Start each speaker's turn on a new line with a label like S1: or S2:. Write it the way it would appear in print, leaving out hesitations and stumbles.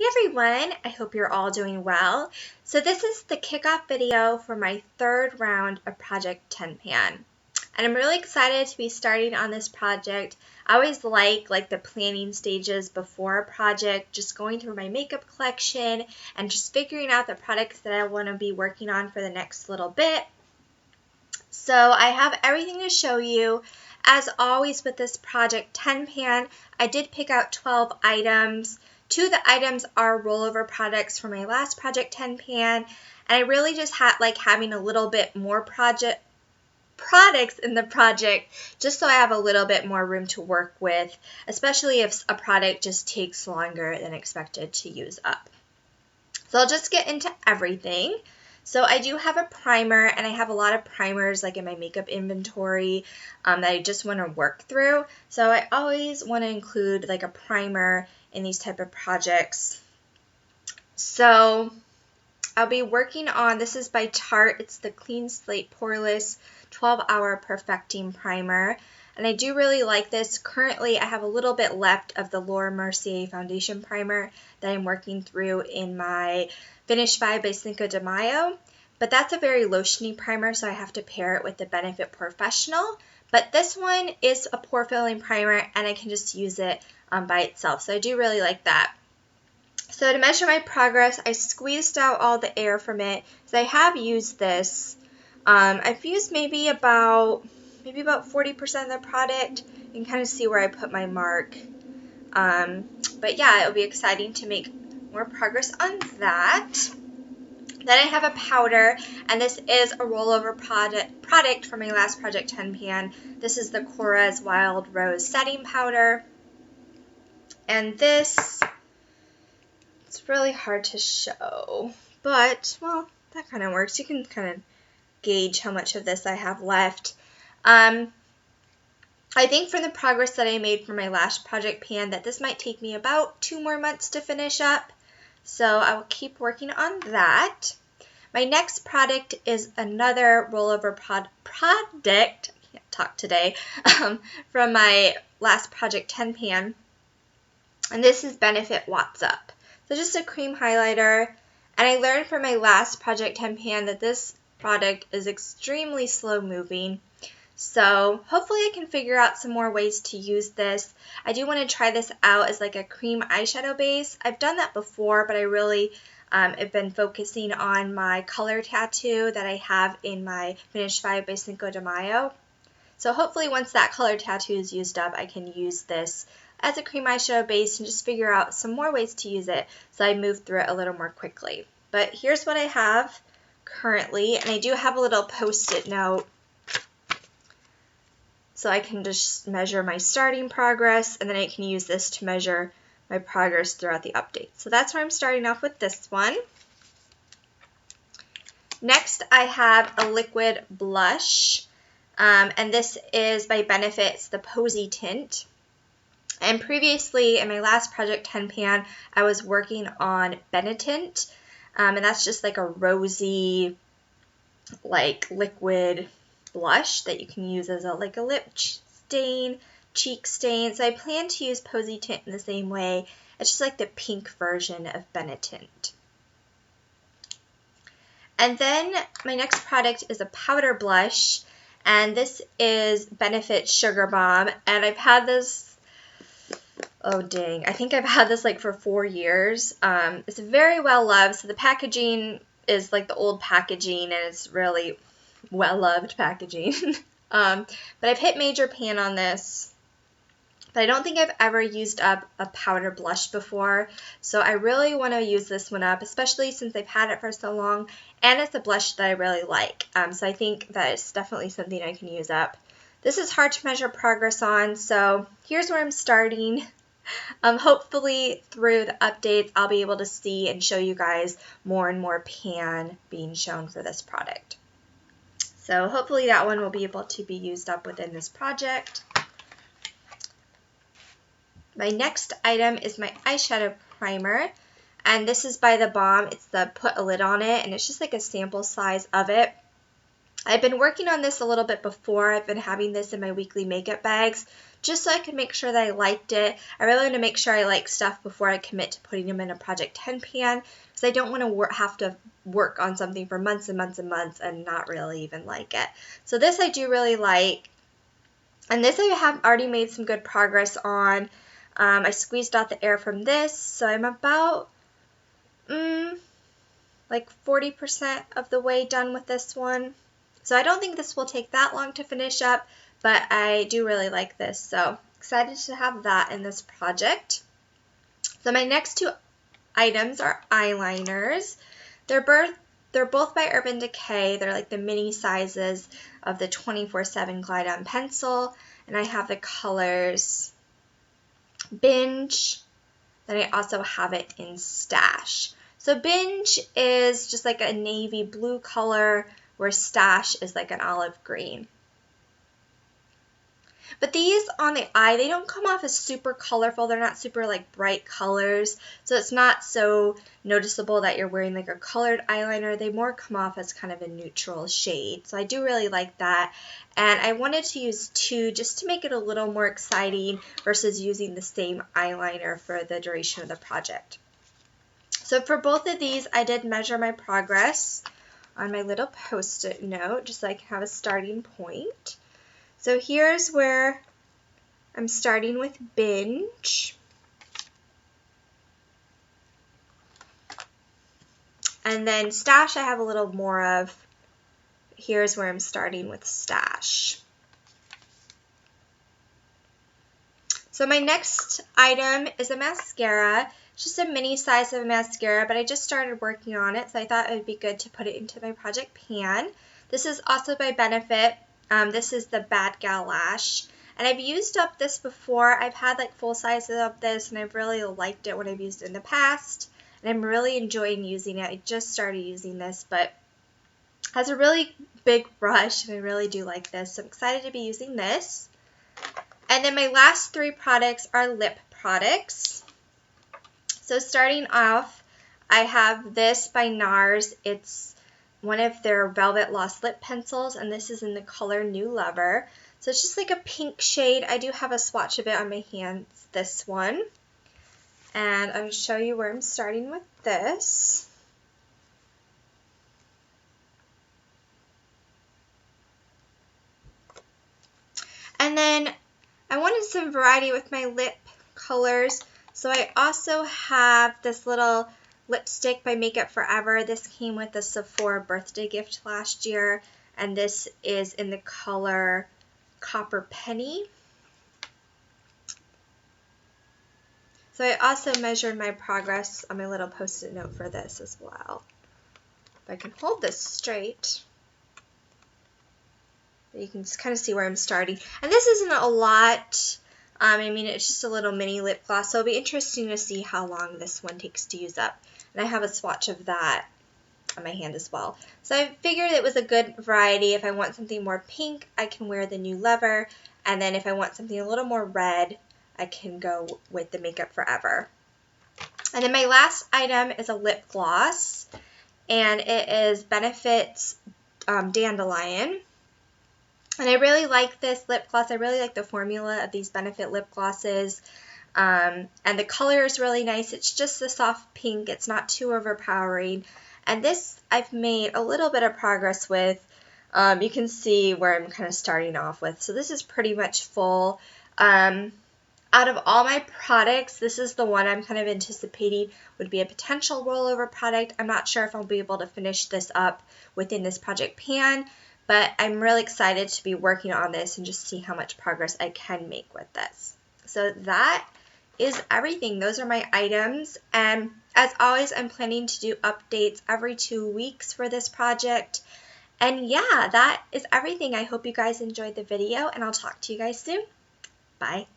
S1: everyone, I hope you're all doing well. So this is the kickoff video for my third round of Project 10 Pan. And I'm really excited to be starting on this project. I always like the planning stages before a project, just going through my makeup collection and just figuring out the products that I want to be working on for the next little bit. So I have everything to show you. As always with this Project 10 Pan, I did pick out 12 items. 2 of the items are rollover products from my last Project 10 Pan, and I really just like having a little bit more products in the project just so I have a little bit more room to work with, especially if a product just takes longer than expected to use up. So I'll just get into everything. So I do have a primer, and I have a lot of primers like in my makeup inventory that I just want to work through. So I always want to include like a primer in these type of projects. So I'll be working on, this is by Tarte, it's the Clean Slate Poreless 12-Hour Perfecting Primer. And I do really like this. Currently, I have a little bit left of the Laura Mercier Foundation Primer that I'm working through in my Finish 5 by Cinco de Mayo. But that's a very lotiony primer, so I have to pair it with the Benefit Professional. But this one is a pore filling primer, and I can just use it by itself. So I do really like that. So to measure my progress, I squeezed out all the air from it. So I have used this. I've used maybe about 40% of the product. You can kind of see where I put my mark. But yeah, it'll be exciting to make more progress on that. Then I have a powder, and this is a rollover product from my last Project 10 Pan. This is the Korres Wild Rose Setting Powder. And this, it's really hard to show, but, well, that kind of works. You can kind of gauge how much of this I have left. I think from the progress that I made for my last Project Pan that this might take me about 2 more months to finish up. So I will keep working on that. My next product is another rollover product, I can't talk today, from my last Project 10 Pan. And this is Benefit Watts Up. So just a cream highlighter. And I learned from my last Project 10 Pan that this product is extremely slow moving. So hopefully I can figure out some more ways to use this. I do want to try this out as like a cream eyeshadow base. I've done that before, but I really have been focusing on my color tattoo that I have in my Finish 5 by Cinco de Mayo. So hopefully once that color tattoo is used up, I can use this as a cream eyeshadow base and just figure out some more ways to use it so I move through it a little more quickly. But here's what I have currently, and I do have a little post-it note so I can just measure my starting progress, and then I can use this to measure my progress throughout the update. So that's where I'm starting off with this one. Next, I have a liquid blush, and this is by Benefit. It's the Posietint. And previously, in my last Project 10 Pan, I was working on Benetint, and that's just like a rosy, like liquid blush that you can use as a lip stain, cheek stain. So I plan to use Posietint in the same way. It's just like the pink version of Benetint. And then my next product is a powder blush, and this is Benefit Sugarbomb, and I've had this, oh dang, I think I've had this like for 4 years. It's very well loved, so the packaging is like the old packaging, and it's really well-loved packaging. But I've hit major pan on this, but I don't think I've ever used up a powder blush before, so I really want to use this one up, especially since I've had it for so long, and it's a blush that I really like. So I think that it's definitely something I can use up. This is hard to measure progress on, so here's where I'm starting. Hopefully through the updates I'll be able to see and show you guys more and more pan being shown for this product. So hopefully that one will be able to be used up within this project. My next item is my eyeshadow primer, and this is by the Balm. It's the Put a Lid on It, and it's just like a sample size of it. I've been working on this a little bit before. I've been having this in my weekly makeup bags just so I could make sure that I liked it. I really want to make sure I like stuff before I commit to putting them in a Project 10 pan because I don't want to have to work on something for months and months and months and not really even like it. So this I do really like. And this I have already made some good progress on. I squeezed out the air from this, so I'm about like 40% of the way done with this one. So I don't think this will take that long to finish up, but I do really like this. So excited to have that in this project. So my next two items are eyeliners. They're both by Urban Decay. They're like the mini sizes of the 24/7 Glide On Pencil. And I have the colors Binge. Then I also have it in Stash. So Binge is just like a navy blue color, where Stash is like an olive green. But these on the eye, they don't come off as super colorful. They're not super like bright colors. So it's not so noticeable that you're wearing like a colored eyeliner. They more come off as kind of a neutral shade. So I do really like that. And I wanted to use two just to make it a little more exciting versus using the same eyeliner for the duration of the project. So for both of these, I did measure my progress on my little Post-it note just so I can have a starting point. So here's where I'm starting with Binge. And then Stash I have a little more of. Here's where I'm starting with Stash. So my next item is a mascara. It's just a mini size of a mascara, but I just started working on it, so I thought it would be good to put it into my project pan. This is also by Benefit. This is the Bad Gal Lash. And I've used up this before. I've had like full sizes of this, and I've really liked it when I've used it in the past. And I'm really enjoying using it. I just started using this, but it has a really big brush, and I really do like this. So I'm excited to be using this. And then my last three products are lip products. So starting off, I have this by NARS. It's one of their Velvet Lost Lip Pencils, and this is in the color New Lover. So it's just like a pink shade. I do have a swatch of it on my hands, this one. And I'll show you where I'm starting with this. And then I wanted some variety with my lip colors. So I also have this little lipstick by Makeup Forever. This came with a Sephora birthday gift last year, and this is in the color Copper Penny. So I also measured my progress on my little Post-it note for this as well. If I can hold this straight, you can just kind of see where I'm starting. And this isn't a lot. I mean, it's just a little mini lip gloss, so it'll be interesting to see how long this one takes to use up. And I have a swatch of that on my hand as well. So I figured it was a good variety. If I want something more pink, I can wear the New Lover. And then if I want something a little more red, I can go with the Makeup Forever. And then my last item is a lip gloss. And it is Benefit's Dandelion. And I really like this lip gloss. I really like the formula of these Benefit lip glosses. And the color is really nice. It's just a soft pink. It's not too overpowering. And this I've made a little bit of progress with. You can see where I'm kind of starting off with. So this is pretty much full. Out of all my products, this is the one I'm kind of anticipating would be a potential rollover product. I'm not sure if I'll be able to finish this up within this project pan. But I'm really excited to be working on this and just see how much progress I can make with this. So that is everything. Those are my items. And as always, I'm planning to do updates every 2 weeks for this project. And yeah, that is everything. I hope you guys enjoyed the video, and I'll talk to you guys soon. Bye.